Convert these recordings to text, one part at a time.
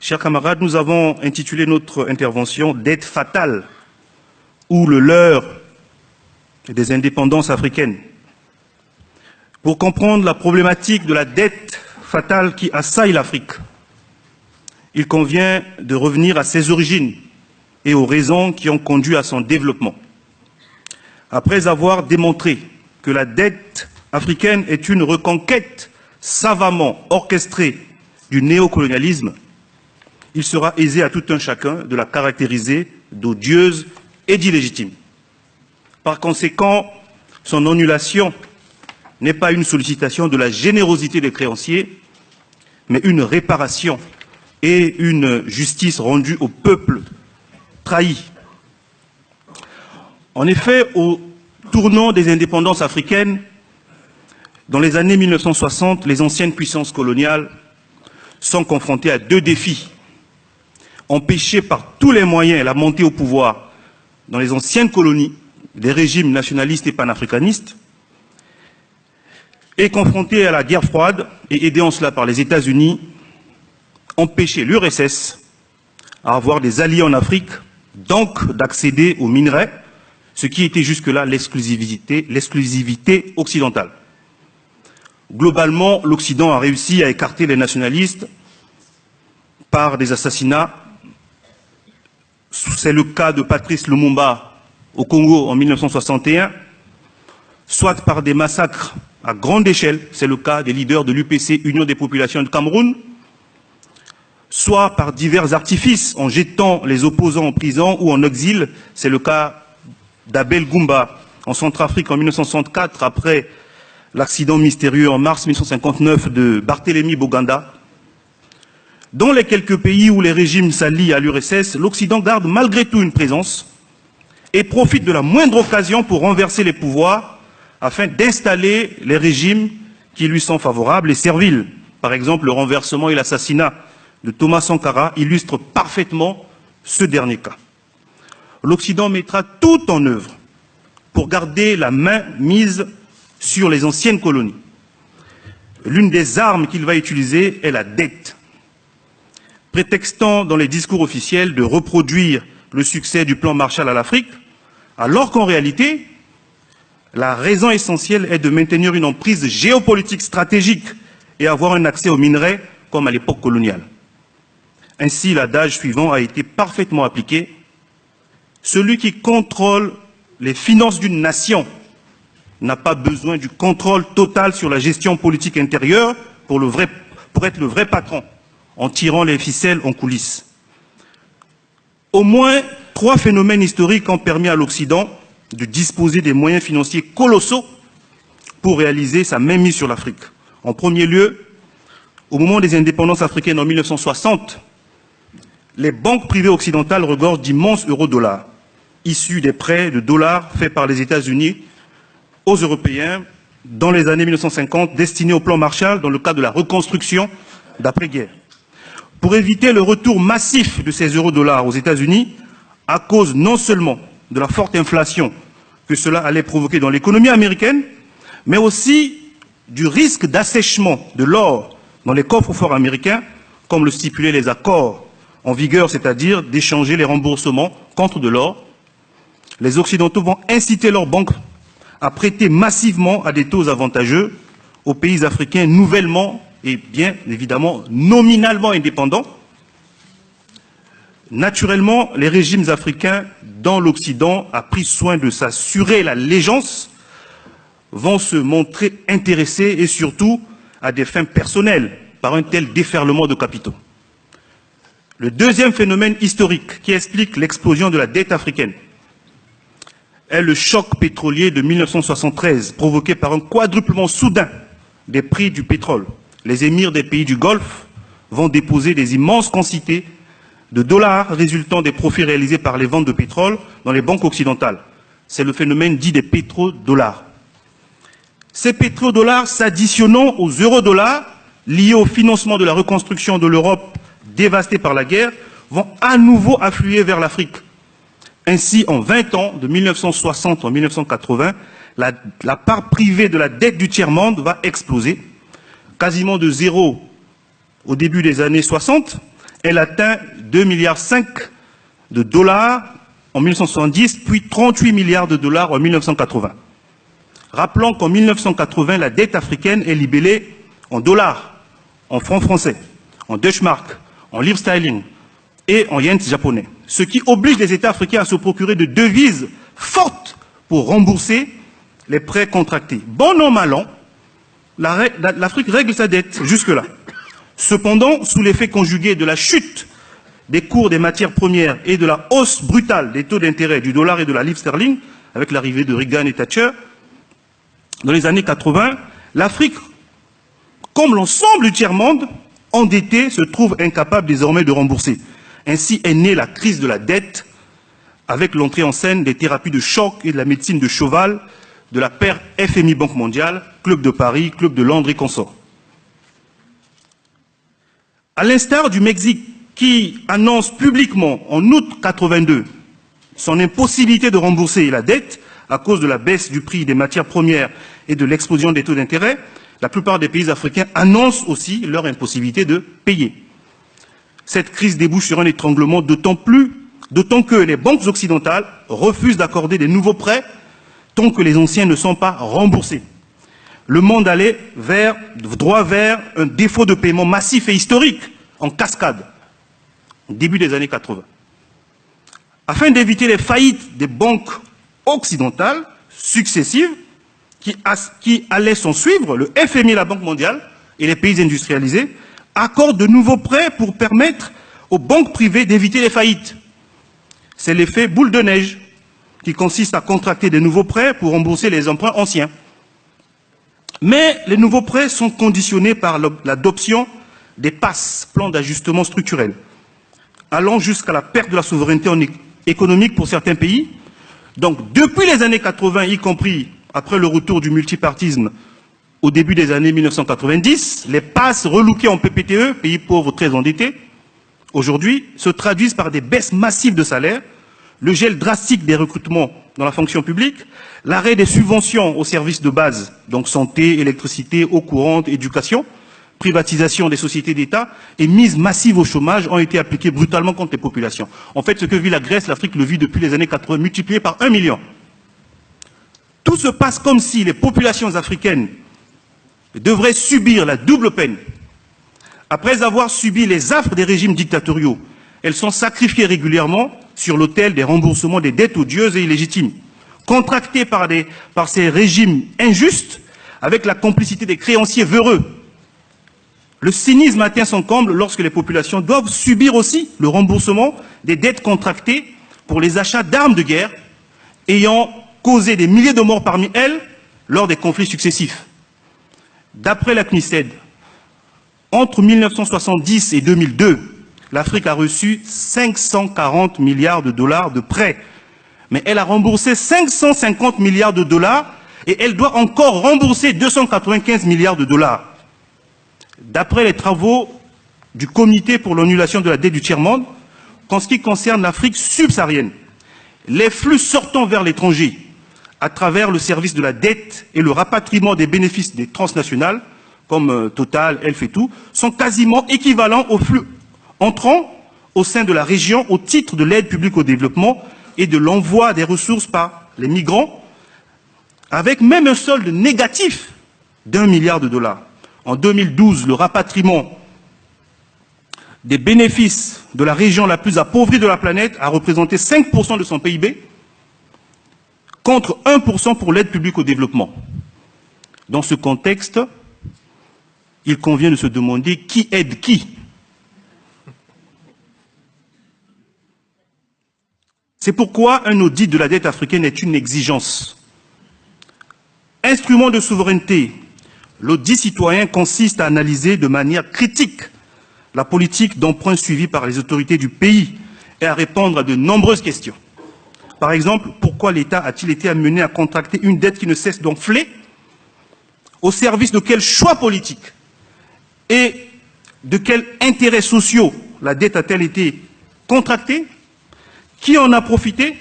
Chers camarades, nous avons intitulé notre intervention « Dette fatale » ou le leurre des indépendances africaines. Pour comprendre la problématique de la dette fatale qui assaille l'Afrique, il convient de revenir à ses origines et aux raisons qui ont conduit à son développement. Après avoir démontré que la dette africaine est une reconquête savamment orchestrée du néocolonialisme, il sera aisé à tout un chacun de la caractériser d'odieuse et d'illégitime. Par conséquent, son annulation n'est pas une sollicitation de la générosité des créanciers, mais une réparation et une justice rendue au peuple trahi. En effet, au tournant des indépendances africaines, dans les années 1960, les anciennes puissances coloniales sont confrontées à deux défis. Empêcher par tous les moyens la montée au pouvoir dans les anciennes colonies des régimes nationalistes et panafricanistes, et confrontés à la guerre froide, et aidés en cela par les États-Unis, empêcher l'URSS à avoir des alliés en Afrique, donc d'accéder aux minerais, ce qui était jusque-là l'exclusivité occidentale. Globalement, l'Occident a réussi à écarter les nationalistes par des assassinats. C'est le cas de Patrice Lumumba au Congo en 1961, soit par des massacres à grande échelle, c'est le cas des leaders de l'UPC, Union des populations de Cameroun, soit par divers artifices en jetant les opposants en prison ou en exil, c'est le cas d'Abel Goumba en Centrafrique en 1964, après l'accident mystérieux en mars 1959 de Barthélemy Boganda. Dans les quelques pays où les régimes s'allient à l'URSS, l'Occident garde malgré tout une présence et profite de la moindre occasion pour renverser les pouvoirs afin d'installer les régimes qui lui sont favorables et serviles. Par exemple, le renversement et l'assassinat de Thomas Sankara illustrent parfaitement ce dernier cas. L'Occident mettra tout en œuvre pour garder la main mise sur les anciennes colonies. L'une des armes qu'il va utiliser est la dette. Prétextant dans les discours officiels de reproduire le succès du plan Marshall à l'Afrique, alors qu'en réalité, la raison essentielle est de maintenir une emprise géopolitique stratégique et avoir un accès aux minerais comme à l'époque coloniale. Ainsi, l'adage suivant a été parfaitement appliqué. Celui qui contrôle les finances d'une nation n'a pas besoin du contrôle total sur la gestion politique intérieure pour être le vrai patron, en tirant les ficelles en coulisses. Au moins 3 phénomènes historiques ont permis à l'Occident de disposer des moyens financiers colossaux pour réaliser sa mainmise sur l'Afrique. En premier lieu, au moment des indépendances africaines en 1960, les banques privées occidentales regorgent d'immenses euro-dollars, issus des prêts de dollars faits par les États-Unis aux Européens dans les années 1950, destinés au plan Marshall dans le cadre de la reconstruction d'après-guerre. Pour éviter le retour massif de ces euro-dollars aux États-Unis, à cause non seulement de la forte inflation que cela allait provoquer dans l'économie américaine, mais aussi du risque d'assèchement de l'or dans les coffres-forts américains, comme le stipulaient les accords en vigueur, c'est-à-dire d'échanger les remboursements contre de l'or. Les Occidentaux vont inciter leurs banques à prêter massivement à des taux avantageux aux pays africains nouvellement et bien évidemment nominalement indépendants. Naturellement, les régimes africains dans l'Occident a pris soin de s'assurer l'allégeance, vont se montrer intéressés et surtout à des fins personnelles par un tel déferlement de capitaux. Le deuxième phénomène historique qui explique l'explosion de la dette africaine est le choc pétrolier de 1973, provoqué par un quadruplement soudain des prix du pétrole. Les émirs des pays du Golfe vont déposer des immenses quantités de dollars résultant des profits réalisés par les ventes de pétrole dans les banques occidentales. C'est le phénomène dit des pétrodollars. Ces pétrodollars s'additionnant aux eurodollars liés au financement de la reconstruction de l'Europe dévastée par la guerre vont à nouveau affluer vers l'Afrique. Ainsi, en 20 ans, de 1960 en 1980, la part privée de la dette du tiers-monde va exploser, quasiment de zéro au début des années 60, Elle atteint 2,5 milliards de dollars en 1970, puis 38 milliards de dollars en 1980. Rappelons qu'en 1980, la dette africaine est libellée en dollars, en francs français, en Deutschmark, en livres sterling et en yens japonais, ce qui oblige les États africains à se procurer de devises fortes pour rembourser les prêts contractés. Bon an, mal an, l'Afrique règle sa dette jusque-là. Cependant, sous l'effet conjugué de la chute des cours des matières premières et de la hausse brutale des taux d'intérêt du dollar et de la livre sterling, avec l'arrivée de Reagan et Thatcher, dans les années 80, l'Afrique, comme l'ensemble du tiers-monde, endetté, se trouve incapable désormais de rembourser. Ainsi est née la crise de la dette, avec l'entrée en scène des thérapies de choc et de la médecine de cheval, de la paire FMI Banque mondiale, Club de Paris, Club de Londres et consorts. À l'instar du Mexique, qui annonce publiquement en août 82 son impossibilité de rembourser la dette à cause de la baisse du prix des matières premières et de l'explosion des taux d'intérêt, la plupart des pays africains annoncent aussi leur impossibilité de payer. Cette crise débouche sur un étranglement d'autant que les banques occidentales refusent d'accorder des nouveaux prêts tant que les anciens ne sont pas remboursés. Le monde allait droit vers un défaut de paiement massif et historique en cascade, au début des années 80. Afin d'éviter les faillites des banques occidentales successives qui allaient s'en suivre, le FMI, la Banque mondiale et les pays industrialisés accordent de nouveaux prêts pour permettre aux banques privées d'éviter les faillites. C'est l'effet boule de neige qui consiste à contracter de nouveaux prêts pour rembourser les emprunts anciens. Mais les nouveaux prêts sont conditionnés par l'adoption des PAS, plans d'ajustement structurel, allant jusqu'à la perte de la souveraineté économique pour certains pays. Donc, depuis les années 80, y compris après le retour du multipartisme au début des années 1990, les PAS relookés en PPTE, pays pauvres très endettés, aujourd'hui, se traduisent par des baisses massives de salaires, le gel drastique des recrutements dans la fonction publique, l'arrêt des subventions aux services de base, donc santé, électricité, eau courante, éducation, privatisation des sociétés d'État et mise massive au chômage ont été appliquées brutalement contre les populations. En fait, ce que vit la Grèce, l'Afrique le vit depuis les années 80, multiplié par 1 million. Tout se passe comme si les populations africaines devraient subir la double peine. Après avoir subi les affres des régimes dictatoriaux, elles sont sacrifiées régulièrement sur l'autel des remboursements des dettes odieuses et illégitimes, contractées par ces régimes injustes avec la complicité des créanciers véreux. Le cynisme atteint son comble lorsque les populations doivent subir aussi le remboursement des dettes contractées pour les achats d'armes de guerre ayant causé des milliers de morts parmi elles lors des conflits successifs. D'après la CNUSED, entre 1970 et 2002, l'Afrique a reçu 540 milliards de dollars de prêts, mais elle a remboursé 550 milliards de dollars et elle doit encore rembourser 295 milliards de dollars. D'après les travaux du Comité pour l'annulation de la dette du tiers-monde, qu'en ce qui concerne l'Afrique subsaharienne, les flux sortant vers l'étranger à travers le service de la dette et le rapatriement des bénéfices des transnationales, comme Total, Elf et tout, sont quasiment équivalents aux flux entrant au sein de la région au titre de l'aide publique au développement et de l'envoi des ressources par les migrants, avec même un solde négatif d'1 milliard de dollars. En 2012, le rapatriement des bénéfices de la région la plus appauvrie de la planète a représenté 5% de son PIB, contre 1% pour l'aide publique au développement. Dans ce contexte, il convient de se demander qui aide qui. C'est pourquoi un audit de la dette africaine est une exigence. Instrument de souveraineté, l'audit citoyen consiste à analyser de manière critique la politique d'emprunt suivie par les autorités du pays et à répondre à de nombreuses questions. Par exemple, pourquoi l'État a-t-il été amené à contracter une dette qui ne cesse d'enfler? Au service de quels choix politiques et de quels intérêts sociaux la dette a-t-elle été contractée? Qui en a profité?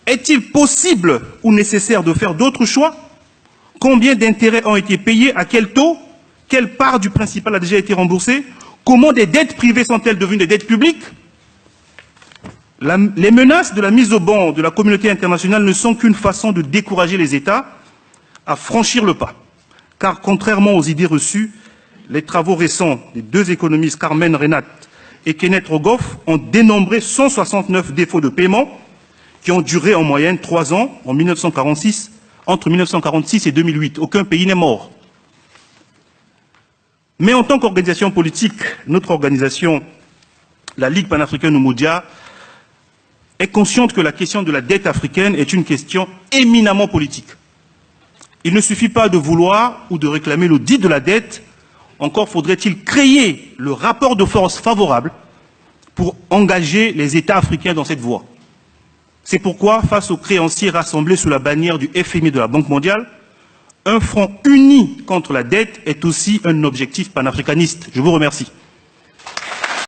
Est-il possible ou nécessaire de faire d'autres choix? Combien d'intérêts ont été payés? À quel taux? Quelle part du principal a déjà été remboursée? Comment des dettes privées sont-elles devenues des dettes publiques? Les menaces de la mise au ban de la communauté internationale ne sont qu'une façon de décourager les États à franchir le pas. Car contrairement aux idées reçues, les travaux récents des deux économistes Carmen Renat et Kenneth Rogoff ont dénombré 169 défauts de paiement qui ont duré en moyenne 3 ans entre 1946 et 2008. Aucun pays n'est mort. Mais en tant qu'organisation politique, notre organisation, la Ligue panafricaine Umoja, est consciente que la question de la dette africaine est une question éminemment politique. Il ne suffit pas de vouloir ou de réclamer l'audit de la dette, encore faudrait-il créer le rapport de force favorable pour engager les États africains dans cette voie. C'est pourquoi, face aux créanciers rassemblés sous la bannière du FMI de la Banque mondiale, un front uni contre la dette est aussi un objectif panafricaniste. Je vous remercie.